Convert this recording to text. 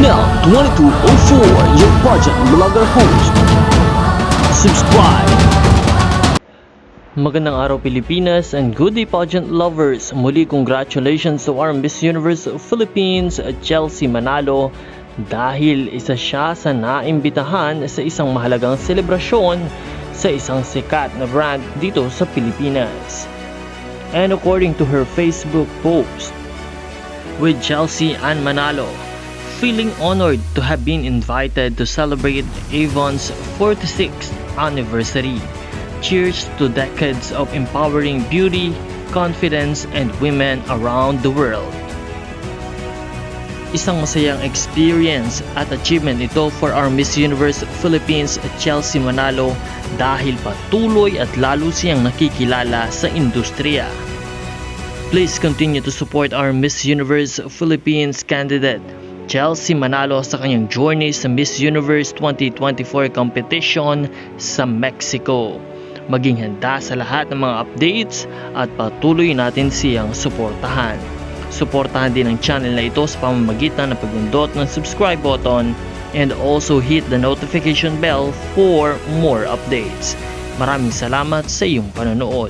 Mel2204, your pageant vlogger host. Subscribe! Magandang araw Pilipinas and good day pageant lovers. Muli congratulations to our Miss Universe Philippines, Chelsea Manalo, dahil isa siya sa naimbitahan sa isang mahalagang selebrasyon sa isang sikat na brand dito sa Pilipinas. And according to her Facebook post, with Chelsea Ann Manalo feeling honored to have been invited to celebrate Avon's 46th anniversary. Cheers to decades of empowering beauty, confidence, and women around the world. Isang masayang experience at achievement ito for our Miss Universe Philippines Chelsea Manalo dahil patuloy at lalo siyang nakikilala sa industriya. Please continue to support our Miss Universe Philippines candidate Chelsea Manalo sa kanyang journey sa Miss Universe 2024 competition sa Mexico. Maging handa sa lahat ng mga updates at patuloy natin siyang suportahan. Suportahan din ang channel na ito sa pamamagitan ng pagpindot ng subscribe button and also hit the notification bell for more updates. Maraming salamat sa iyong panonood.